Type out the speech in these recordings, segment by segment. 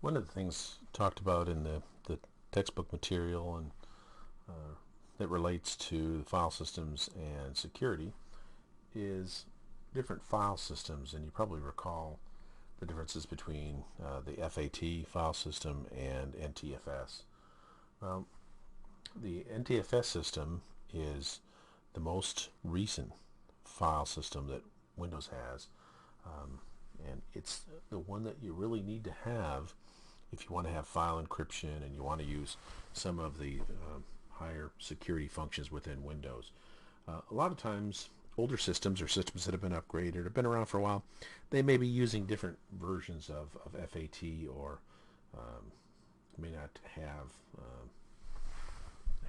One of the things talked about in the textbook material and that relates to the file systems and security is different file systems, and you probably recall the differences between the FAT file system and NTFS. Well, the NTFS system is the most recent file system that Windows has, and it's the one that you really need to have if you want to have file encryption and you want to use some of the higher security functions within Windows. A lot of times older systems or systems that have been upgraded or been around for a while, they may be using different versions of FAT, or may not have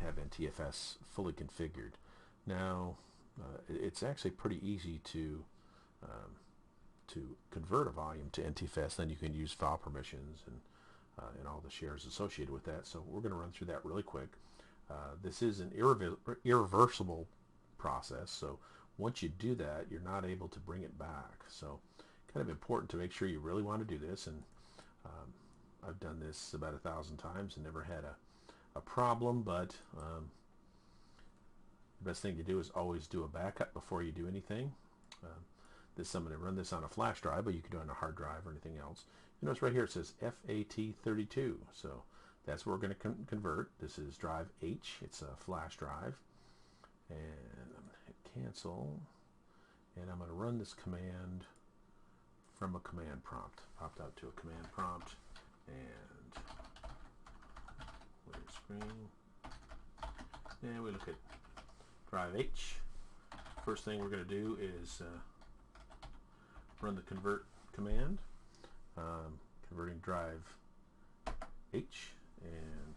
NTFS fully configured. Now it's actually pretty easy to convert a volume to NTFS. Then you can use file permissions and all the shares associated with that. So we're going to run through that really quick. This is an irreversible process, so once you do that, you're not able to bring it back. So kind of important to make sure you really want to do this, and I've done this about 1,000 times and never had a problem, but the best thing to do is always do a backup before you do anything. I'm going to run this on a flash drive, but you can do it on a hard drive or anything else. You notice right here it says FAT32, so that's what we're going to convert. This is drive H. It's a flash drive, and I'm going to hit cancel, and I'm going to run this command from a command prompt. Popped out to a command prompt, and clear screen, and we look at drive H. First thing we're going to do is run the convert command, converting drive H, and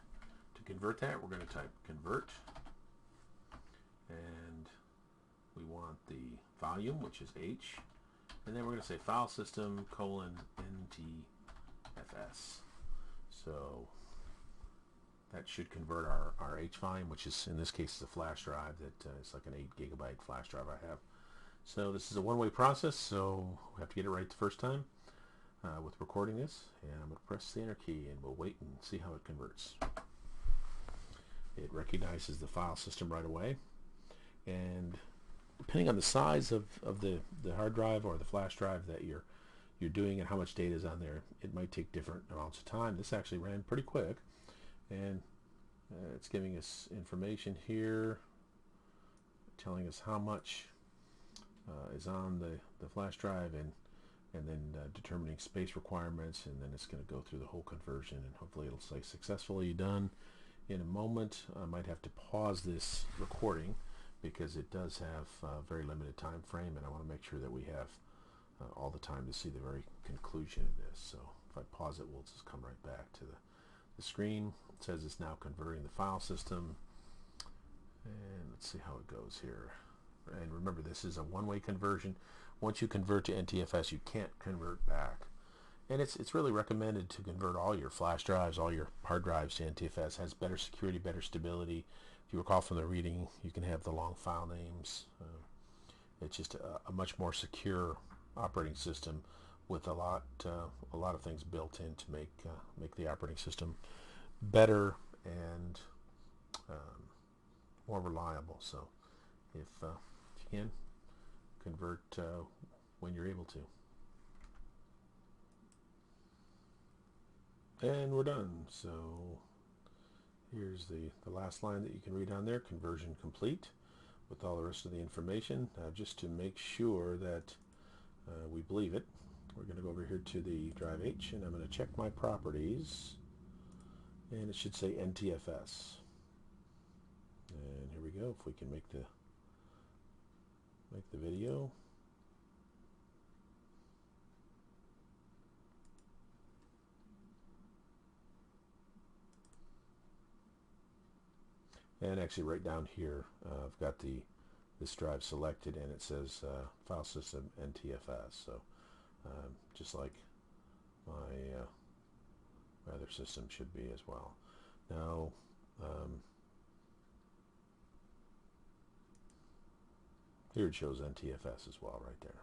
to convert that we're going to type convert, and we want the volume, which is H, and then we're going to say file system : NTFS. So that should convert our H volume, which is in this case is a flash drive that it's like an 8 GB flash drive I have. So this is a one-way process, so we have to get it right the first time with recording this, and I'm going to press the enter key and we'll wait and see how it converts. It recognizes the file system right away, and depending on the size of the hard drive or the flash drive that you're doing and how much data is on there, it might take different amounts of time. This actually ran pretty quick, and it's giving us information here telling us how much is on the flash drive, and then determining space requirements, and then it's going to go through the whole conversion, and hopefully it'll say successfully done. In a moment I might have to pause this recording because it does have a very limited time frame, and I want to make sure that we have all the time to see the very conclusion of this. So if I pause it, we'll just come right back to the screen. It says it's now converting the file system, and let's see how it goes here. And remember, this is a one-way conversion. Once you convert to NTFS, you can't convert back. And it's really recommended to convert all your flash drives, all your hard drives to NTFS. It has better security, better stability. If you recall from the reading, you can have the long file names. It's just a much more secure operating system with a lot of things built in to make the operating system better and more reliable. So if you can, convert when you're able to. And we're done. So here's the last line that you can read on there: conversion complete, with all the rest of the information. Now, just to make sure that we believe it, we're going to go over here to the drive H, and I'm going to check my properties, and it should say NTFS. And here we go. If we can make the video. And actually right down here I've got this drive selected, and it says file system NTFS. So just like my other system should be as well. Now here it shows NTFS as well right there.